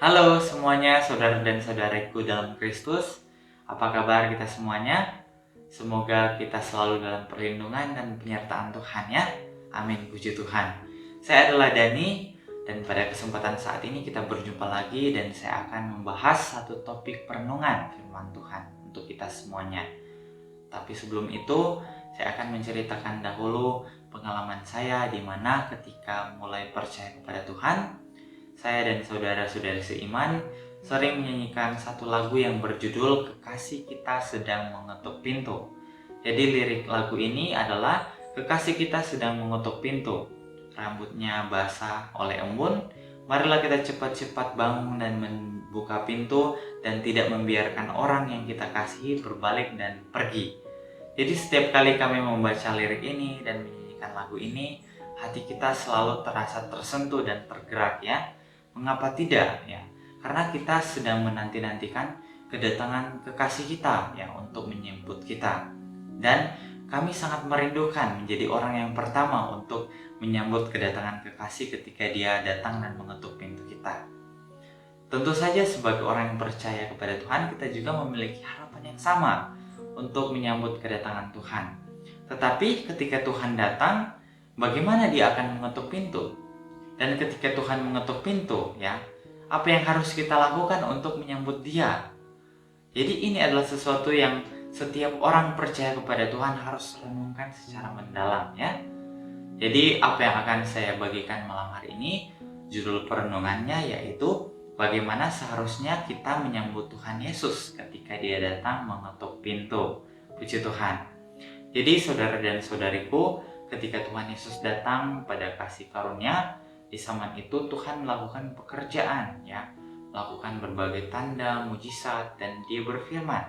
Halo semuanya, saudara dan saudariku dalam Kristus. Apa kabar kita semuanya? Semoga kita selalu dalam perlindungan dan penyertaan Tuhan ya. Amin, puji Tuhan. Saya adalah Dani dan pada kesempatan saat ini kita berjumpa lagi dan saya akan membahas satu topik perenungan firman Tuhan untuk kita semuanya. Tapi sebelum itu, saya akan menceritakan dahulu pengalaman saya di mana ketika mulai percaya kepada Tuhan, saya dan saudara-saudari seiman sering menyanyikan satu lagu yang berjudul Kekasih Kita Sedang Mengetuk Pintu. Jadi lirik lagu ini adalah kekasih kita sedang mengetuk pintu. Rambutnya basah oleh embun, marilah kita cepat-cepat bangun dan membuka pintu dan tidak membiarkan orang yang kita kasihi berbalik dan pergi. Jadi setiap kali kami membaca lirik ini dan menyanyikan lagu ini, hati kita selalu terasa tersentuh dan tergerak ya. Mengapa tidak ya? Karena kita sedang menanti-nantikan kedatangan kekasih kita ya untuk menjemput kita. Dan kami sangat merindukan menjadi orang yang pertama untuk menyambut kedatangan kekasih ketika dia datang dan mengetuk pintu kita. Tentu saja sebagai orang yang percaya kepada Tuhan, kita juga memiliki harapan yang sama untuk menyambut kedatangan Tuhan. Tetapi ketika Tuhan datang, bagaimana dia akan mengetuk pintu? Dan ketika Tuhan mengetuk pintu, ya, apa yang harus kita lakukan untuk menyambut Dia? Jadi ini adalah sesuatu yang setiap orang percaya kepada Tuhan harus renungkan secara mendalam, ya. Jadi apa yang akan saya bagikan malam hari ini, judul perenungannya yaitu bagaimana seharusnya kita menyambut Tuhan Yesus ketika Dia datang mengetuk pintu. Puji Tuhan. Jadi saudara dan saudariku, ketika Tuhan Yesus datang pada kasih karunia, di zaman itu Tuhan melakukan pekerjaan ya, melakukan berbagai tanda, mujizat, dan Dia berfirman.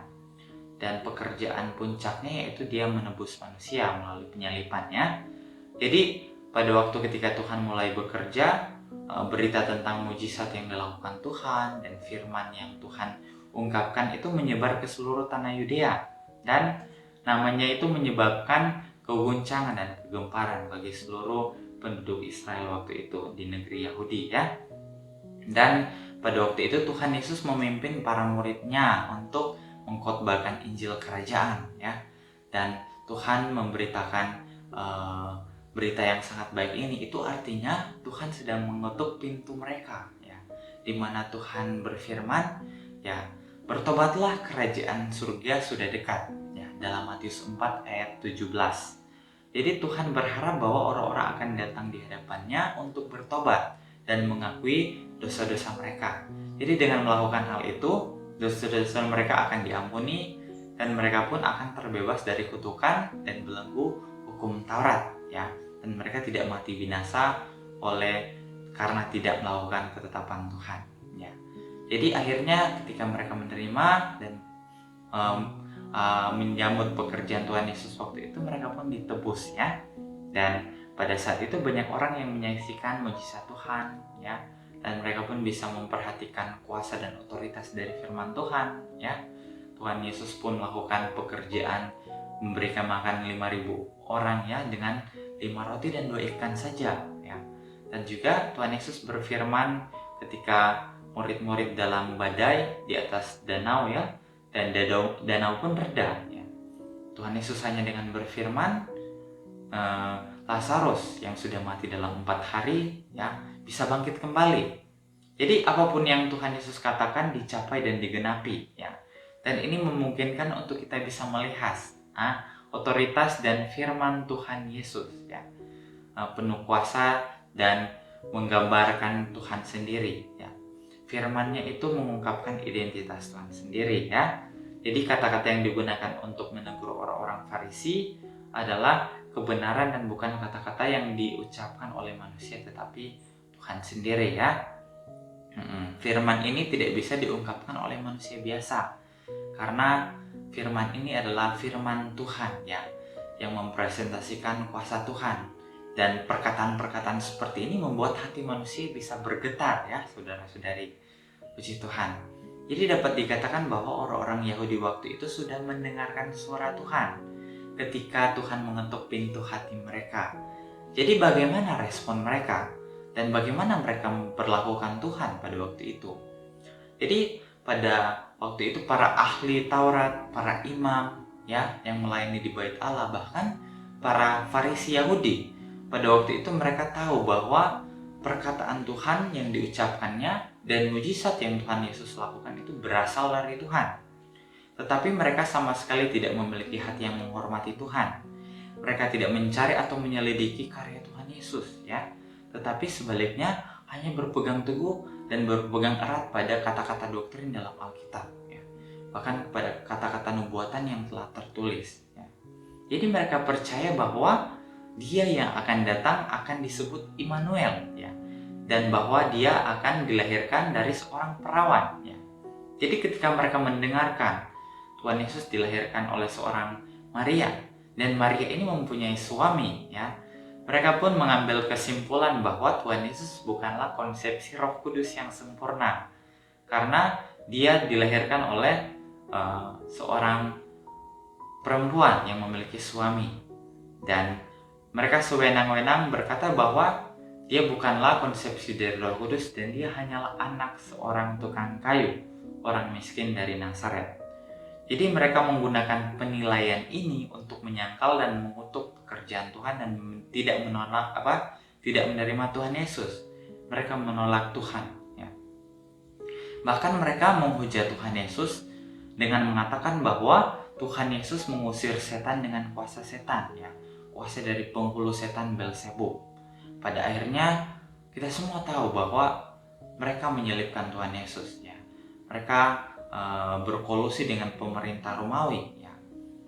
Dan pekerjaan puncaknya yaitu Dia menebus manusia melalui penyalipannya. Jadi pada waktu ketika Tuhan mulai bekerja, berita tentang mujizat yang dilakukan Tuhan dan firman yang Tuhan ungkapkan itu menyebar ke seluruh tanah Yudea. Dan namanya itu menyebabkan keguncangan dan kegemparan bagi seluruh penduduk Israel waktu itu di negeri Yahudi ya. Dan pada waktu itu Tuhan Yesus memimpin para muridnya untuk mengkhotbahkan Injil Kerajaan ya. Dan Tuhan memberitakan berita yang sangat baik ini, itu artinya Tuhan sedang mengetuk pintu mereka ya. Di mana Tuhan berfirman ya, bertobatlah kerajaan surga sudah dekat ya, dalam Matius 4 ayat 17. Jadi Tuhan berharap bahwa orang-orang akan datang di hadapannya untuk bertobat dan mengakui dosa-dosa mereka. Jadi dengan melakukan hal itu, dosa-dosa mereka akan diampuni dan mereka pun akan terbebas dari kutukan dan belenggu hukum Taurat ya. Dan mereka tidak mati binasa karena tidak melakukan ketetapan Tuhan ya. Jadi akhirnya ketika mereka menerima dan menyambut pekerjaan Tuhan Yesus waktu itu, mereka pun ditebus ya. Dan pada saat itu banyak orang yang menyaksikan mujizat Tuhan ya, dan mereka pun bisa memperhatikan kuasa dan otoritas dari firman Tuhan ya. Tuhan Yesus pun melakukan pekerjaan memberikan makan 5.000 orang ya dengan 5 roti dan 2 ikan saja ya. Dan juga Tuhan Yesus berfirman ketika murid-murid dalam badai di atas danau ya, dan danau pun reda ya. Tuhan Yesus hanya dengan berfirman, Lazarus yang sudah mati dalam 4 hari ya bisa bangkit kembali. Jadi apapun yang Tuhan Yesus katakan dicapai dan digenapi ya. Dan ini memungkinkan untuk kita bisa melihat otoritas dan firman Tuhan Yesus ya, penuh kuasa dan menggambarkan Tuhan sendiri ya. Firman-Nya itu mengungkapkan identitas Tuhan sendiri ya. Jadi kata-kata yang digunakan untuk menegur orang-orang Farisi adalah kebenaran dan bukan kata-kata yang diucapkan oleh manusia tetapi Tuhan sendiri ya. Firman ini tidak bisa diungkapkan oleh manusia biasa karena firman ini adalah firman Tuhan ya, yang mempresentasikan kuasa Tuhan. Dan perkataan-perkataan seperti ini membuat hati manusia bisa bergetar ya, saudara-saudari. Puji Tuhan. Jadi dapat dikatakan bahwa orang-orang Yahudi waktu itu sudah mendengarkan suara Tuhan ketika Tuhan mengetuk pintu hati mereka. Jadi bagaimana respon mereka dan bagaimana mereka memperlakukan Tuhan pada waktu itu? Jadi pada waktu itu para ahli Taurat, para imam ya yang melayani di Bait Allah, bahkan para Farisi Yahudi, pada waktu itu mereka tahu bahwa perkataan Tuhan yang diucapkannya dan mujizat yang Tuhan Yesus lakukan itu berasal dari Tuhan. Tetapi mereka sama sekali tidak memiliki hati yang menghormati Tuhan. Mereka tidak mencari atau menyelidiki karya Tuhan Yesus ya. Tetapi sebaliknya hanya berpegang teguh dan berpegang erat pada kata-kata doktrin dalam Alkitab ya. Bahkan pada kata-kata nubuatan yang telah tertulis ya. Jadi mereka percaya bahwa Dia yang akan datang akan disebut Immanuel ya. Dan bahwa Dia akan dilahirkan dari seorang perawan ya. Jadi ketika mereka mendengarkan Tuhan Yesus dilahirkan oleh seorang Maria, dan Maria ini mempunyai suami ya, mereka pun mengambil kesimpulan bahwa Tuhan Yesus bukanlah konsepsi Roh Kudus yang sempurna, karena Dia dilahirkan oleh seorang perempuan yang memiliki suami, dan mereka sewenang-wenang berkata bahwa Dia bukanlah konsepsi dari Roh Kudus dan Dia hanyalah anak seorang tukang kayu, orang miskin dari Nazaret. Jadi mereka menggunakan penilaian ini untuk menyangkal dan mengutuk pekerjaan Tuhan dan tidak menerima Tuhan Yesus. Mereka menolak Tuhan ya. Bahkan mereka menghujat Tuhan Yesus dengan mengatakan bahwa Tuhan Yesus mengusir setan dengan kuasa setan ya, kuasa dari penghulu setan Beelzebub. Pada akhirnya kita semua tahu bahwa mereka menyelibkan Tuhan Yesus ya. Mereka berkolusi dengan pemerintah Romawi ya,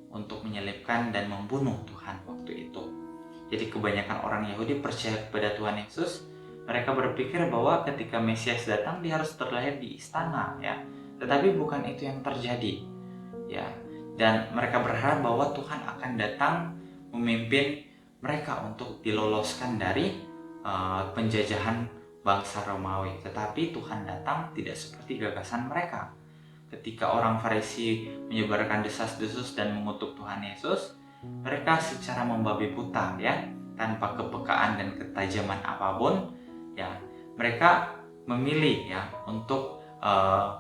untuk menyelibkan dan membunuh Tuhan waktu itu. Jadi kebanyakan orang Yahudi percaya kepada Tuhan Yesus. Mereka berpikir bahwa ketika Mesias datang Dia harus terlahir di istana ya. Tetapi bukan itu yang terjadi ya. Dan mereka berharap bahwa Tuhan akan datang memimpin mereka untuk diloloskan dari penjajahan bangsa Romawi. Tetapi Tuhan datang tidak seperti gagasan mereka. Ketika orang Farisi menyebarkan desas-desus dan mengutuk Tuhan Yesus, mereka secara membabi buta ya, tanpa kepekaan dan ketajaman apapun ya, mereka memilih ya untuk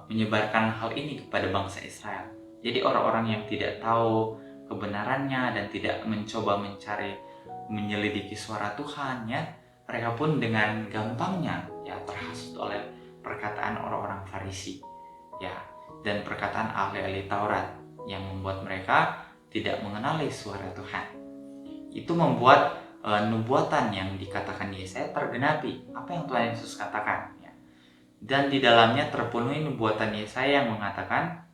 menyebarkan hal ini kepada bangsa Israel. Jadi orang-orang yang tidak tahu kebenarannya dan tidak mencoba menyelidiki suara Tuhan ya, mereka pun dengan gampangnya ya terhasut oleh perkataan orang-orang Farisi ya, dan perkataan ahli-ahli Taurat yang membuat mereka tidak mengenali suara Tuhan. Itu membuat nubuatan yang dikatakan Yesaya tergenapi, apa yang Tuhan Yesus katakan ya. Dan di dalamnya terpenuhi nubuatan Yesaya yang mengatakan,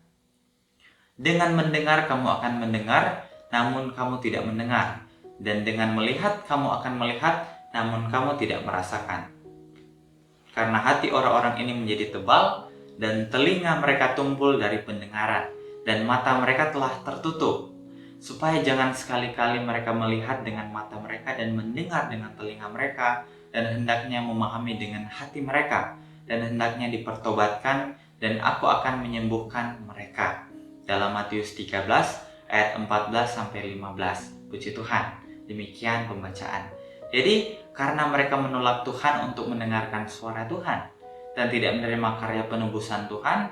dengan mendengar kamu akan mendengar, namun kamu tidak mendengar, dan dengan melihat kamu akan melihat, namun kamu tidak merasakan. Karena hati orang-orang ini menjadi tebal, dan telinga mereka tumpul dari pendengaran, dan mata mereka telah tertutup, supaya jangan sekali-kali mereka melihat dengan mata mereka dan mendengar dengan telinga mereka, dan hendaknya memahami dengan hati mereka, dan hendaknya dipertobatkan, dan aku akan menyembuhkan mereka. Dalam Matius 13 ayat 14-15. Puji Tuhan. Demikian pembacaan. Jadi karena mereka menolak Tuhan untuk mendengarkan suara Tuhan dan tidak menerima karya penebusan Tuhan,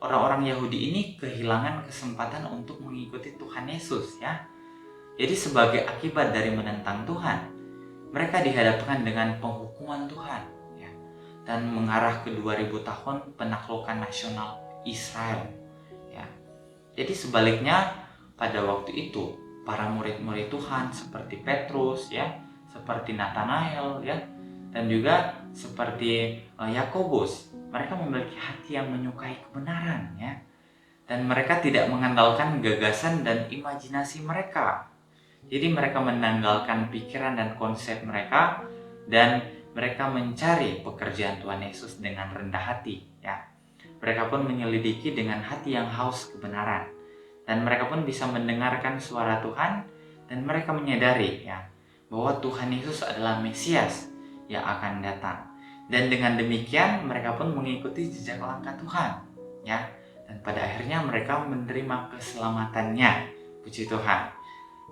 orang-orang Yahudi ini kehilangan kesempatan untuk mengikuti Tuhan Yesus ya. Jadi sebagai akibat dari menentang Tuhan, mereka dihadapkan dengan penghukuman Tuhan ya, dan mengarah ke 2000 tahun penaklukan nasional Israel ya. Jadi sebaliknya pada waktu itu para murid-murid Tuhan seperti Petrus ya, seperti Nathanael ya, dan juga seperti Yakobus, mereka memiliki hati yang menyukai kebenaran ya, dan mereka tidak mengandalkan gagasan dan imajinasi mereka. Jadi mereka menanggalkan pikiran dan konsep mereka, dan mereka mencari pekerjaan Tuhan Yesus dengan rendah hati ya. Mereka pun menyelidiki dengan hati yang haus kebenaran, dan mereka pun bisa mendengarkan suara Tuhan, dan mereka menyadari ya bahwa Tuhan Yesus adalah Mesias yang akan datang. Dan dengan demikian mereka pun mengikuti jejak langkah Tuhan ya, dan pada akhirnya mereka menerima keselamatannya. Puji Tuhan.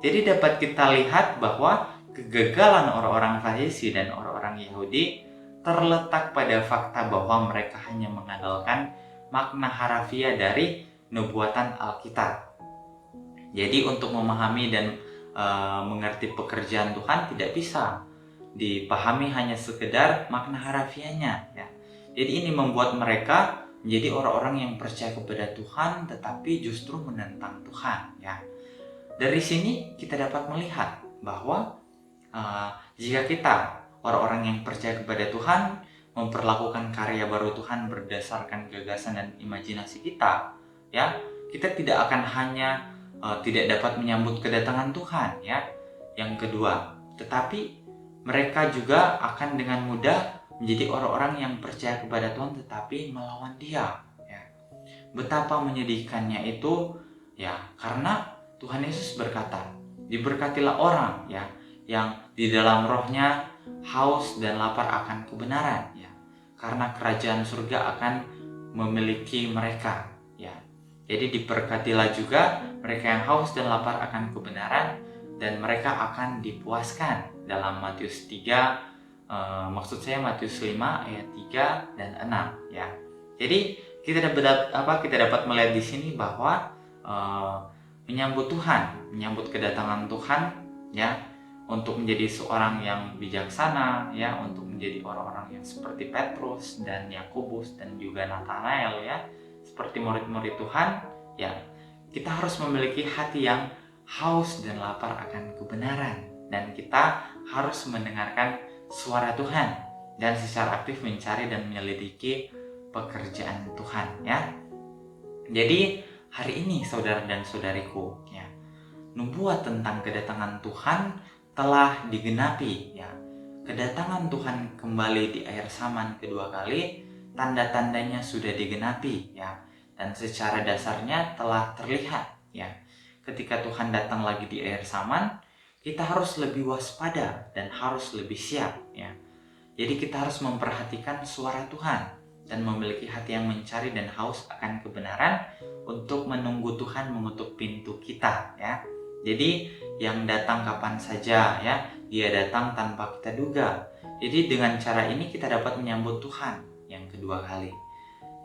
Jadi dapat kita lihat bahwa kegagalan orang-orang Farisi dan orang-orang Yahudi terletak pada fakta bahwa mereka hanya mengandalkan makna harafiah dari nubuatan Alkitab. Jadi untuk memahami dan mengerti pekerjaan Tuhan tidak bisa dipahami hanya sekedar makna harafiahnya, ya. Jadi ini membuat mereka menjadi orang-orang yang percaya kepada Tuhan tetapi justru menentang Tuhan, ya. Dari sini kita dapat melihat bahwa jika kita orang-orang yang percaya kepada Tuhan memperlakukan karya baru Tuhan berdasarkan gagasan dan imajinasi kita, ya, kita tidak akan hanya tidak dapat menyambut kedatangan Tuhan, ya. Yang kedua, tetapi mereka juga akan dengan mudah menjadi orang-orang yang percaya kepada Tuhan tetapi melawan Dia, ya. Betapa menyedihkannya itu, ya, karena Tuhan Yesus berkata, diberkatilah orang, ya, yang di dalam rohnya haus dan lapar akan kebenaran, ya, karena kerajaan surga akan memiliki mereka, ya. Jadi diberkatilah juga mereka yang haus dan lapar akan kebenaran, dan mereka akan dipuaskan, dalam Matius 3, maksud saya Matius 5 ayat 3 dan 6, ya. Jadi kita dapat melihat di sini bahwa menyambut Tuhan, menyambut kedatangan Tuhan, ya, untuk menjadi seorang yang bijaksana, ya, untuk menjadi orang-orang yang seperti Petrus dan Yakobus dan juga Nathanael, ya, seperti murid-murid Tuhan, ya, kita harus memiliki hati yang haus dan lapar akan kebenaran, dan kita harus mendengarkan suara Tuhan dan secara aktif mencari dan menyelidiki pekerjaan Tuhan, ya. Jadi hari ini saudara dan saudariku, ya, nubuat tentang kedatangan Tuhan telah digenapi, ya. Kedatangan Tuhan kembali di akhir zaman kedua kali, tanda-tandanya sudah digenapi, ya, dan secara dasarnya telah terlihat, ya. Ketika Tuhan datang lagi di akhir zaman, kita harus lebih waspada dan harus lebih siap, ya. Jadi kita harus memperhatikan suara Tuhan dan memiliki hati yang mencari dan haus akan kebenaran untuk menunggu Tuhan mengetuk pintu kita, ya. Jadi yang datang kapan saja, ya, Dia datang tanpa kita duga. Jadi dengan cara ini kita dapat menyambut Tuhan yang kedua kali.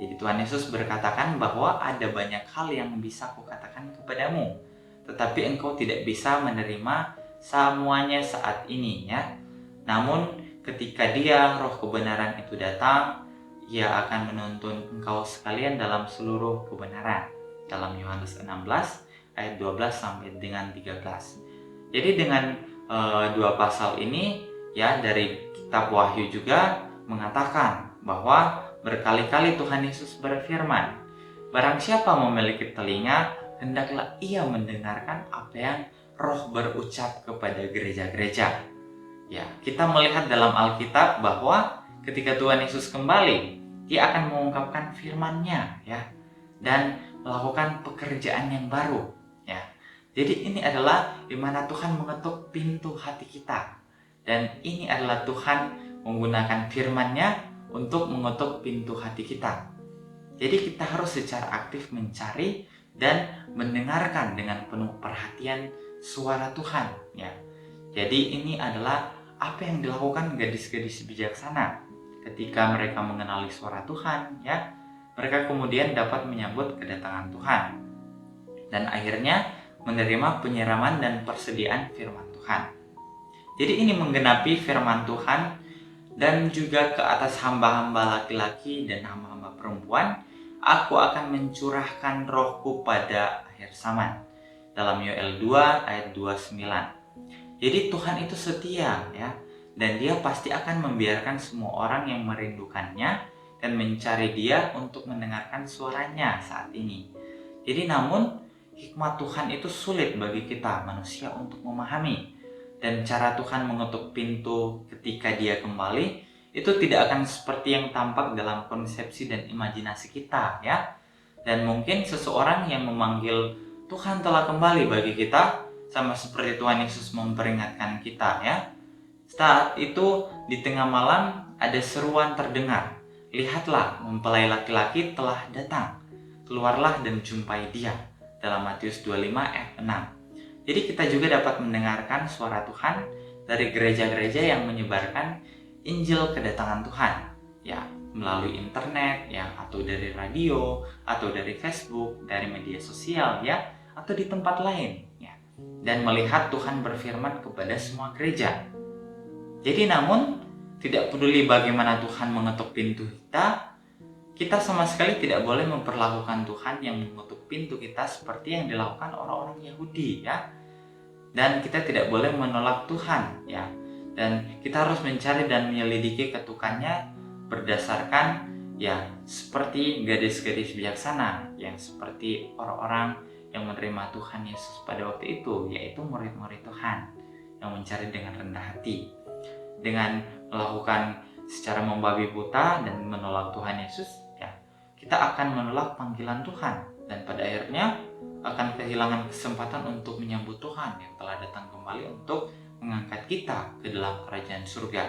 Jadi Tuhan Yesus berkatakan bahwa ada banyak hal yang bisa kukatakan kepadamu, tetapi engkau tidak bisa menerima semuanya saat ini, ya. Namun ketika Dia, Roh kebenaran itu datang, Ia akan menuntun engkau sekalian dalam seluruh kebenaran. Dalam Yohanes 16 ayat 12 sampai dengan 13. Jadi dengan dua pasal ini, ya, dari kitab Wahyu juga mengatakan bahwa berkali-kali Tuhan Yesus berfirman, barang siapa memiliki telinga, hendaklah ia mendengarkan apa yang Roh berucap kepada gereja-gereja. Ya, kita melihat dalam Alkitab bahwa ketika Tuhan Yesus kembali, Dia akan mengungkapkan firman-Nya, ya, dan melakukan pekerjaan yang baru, ya. Jadi ini adalah di mana Tuhan mengetuk pintu hati kita, dan ini adalah Tuhan menggunakan firman-Nya untuk mengetuk pintu hati kita. Jadi kita harus secara aktif mencari dan mendengarkan dengan penuh perhatian suara Tuhan, ya. Jadi ini adalah apa yang dilakukan gadis-gadis bijaksana ketika mereka mengenali suara Tuhan, ya. Mereka kemudian dapat menyambut kedatangan Tuhan dan akhirnya menerima penyiraman dan persediaan firman Tuhan. Jadi ini menggenapi firman Tuhan dan juga ke atas hamba-hamba laki-laki dan hamba-hamba perempuan, aku akan mencurahkan rohku pada akhir zaman. Dalam Yoel 2 ayat 29. Jadi Tuhan itu setia, ya, dan Dia pasti akan membiarkan semua orang yang merindukannya dan mencari Dia untuk mendengarkan suaranya saat ini. Jadi namun hikmat Tuhan itu sulit bagi kita manusia untuk memahami, dan cara Tuhan mengetuk pintu ketika Dia kembali itu tidak akan seperti yang tampak dalam konsepsi dan imajinasi kita, ya. Dan mungkin seseorang yang memanggil Tuhan telah kembali bagi kita, sama seperti Tuhan Yesus memperingatkan kita, ya. Saat itu di tengah malam ada seruan terdengar, lihatlah mempelai laki-laki telah datang, keluarlah dan jumpai Dia. Dalam Matius 25 ayat 6. Jadi kita juga dapat mendengarkan suara Tuhan dari gereja-gereja yang menyebarkan Injil kedatangan Tuhan, ya. melalui internet ya, atau dari radio, atau dari Facebook, dari media sosial ya, atau di tempat lain ya. Dan melihat Tuhan berfirman kepada semua gereja. Jadi namun tidak peduli bagaimana Tuhan mengetuk pintu kita sama sekali tidak boleh memperlakukan Tuhan yang mengetuk pintu kita seperti yang dilakukan orang-orang Yahudi ya. Dan kita tidak boleh menolak Tuhan ya. Dan kita harus mencari dan menyelidiki ketukannya berdasarkan ya seperti gadis-gadis bijaksana yang seperti orang-orang yang menerima Tuhan Yesus pada waktu itu, yaitu murid-murid Tuhan yang mencari dengan rendah hati. Dengan melakukan secara membabi buta dan menolak Tuhan Yesus ya, kita akan menolak panggilan Tuhan dan pada akhirnya akan kehilangan kesempatan untuk menyambut Tuhan yang telah datang kembali untuk mengangkat kita ke dalam kerajaan surga.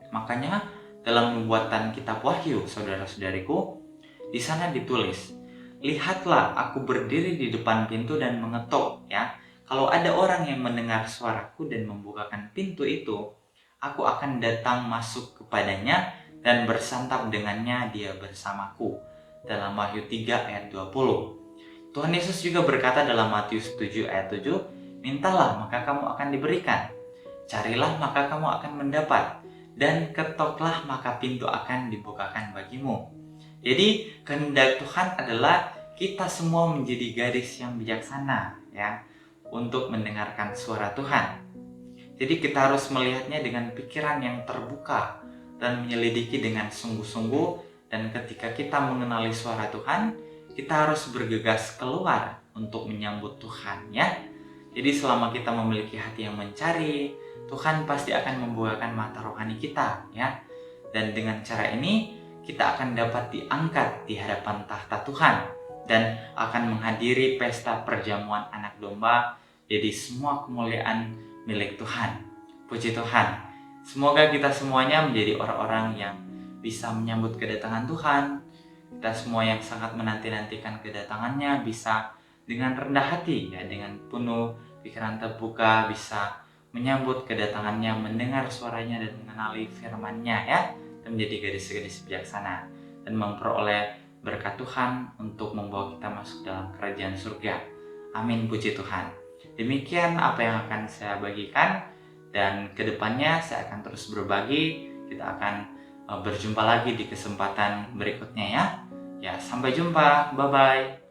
Makanya dalam pembuatan kitab Wahyu, saudara-saudariku, di sana ditulis, "Lihatlah, aku berdiri di depan pintu dan mengetuk ya. Kalau ada orang yang mendengar suaraku dan membukakan pintu itu, aku akan datang masuk kepadanya dan bersantap dengannya, dia bersamaku." Dalam Wahyu 3 ayat 20. Tuhan Yesus juga berkata dalam Matius 7 ayat 7, "Mintalah maka kamu akan diberikan, carilah maka kamu akan mendapat, dan ketoklah maka pintu akan dibukakan bagimu." Jadi kehendak Tuhan adalah kita semua menjadi gadis yang bijaksana ya, untuk mendengarkan suara Tuhan. Jadi kita harus melihatnya dengan pikiran yang terbuka dan menyelidiki dengan sungguh-sungguh, dan ketika kita mengenali suara Tuhan, kita harus bergegas keluar untuk menyambut Tuhan ya. Jadi selama kita memiliki hati yang mencari, Tuhan pasti akan membukakan mata rohani kita ya. Dan dengan cara ini kita akan dapat diangkat di hadapan tahta Tuhan dan akan menghadiri pesta perjamuan anak domba. Jadi semua kemuliaan milik Tuhan. Puji Tuhan. Semoga kita semuanya menjadi orang-orang yang bisa menyambut kedatangan Tuhan. Kita semua yang sangat menanti-nantikan kedatangannya bisa dengan rendah hati ya, dengan penuh pikiran terbuka bisa menyambut kedatangannya, mendengar suaranya dan mengenali firman-Nya ya, dan menjadi gadis-gadis bijaksana dan memperoleh berkat Tuhan untuk membawa kita masuk dalam kerajaan surga. Amin, puji Tuhan. Demikian apa yang akan saya bagikan, dan kedepannya saya akan terus berbagi. Kita akan berjumpa lagi di kesempatan berikutnya ya. Ya, sampai jumpa. Bye-bye.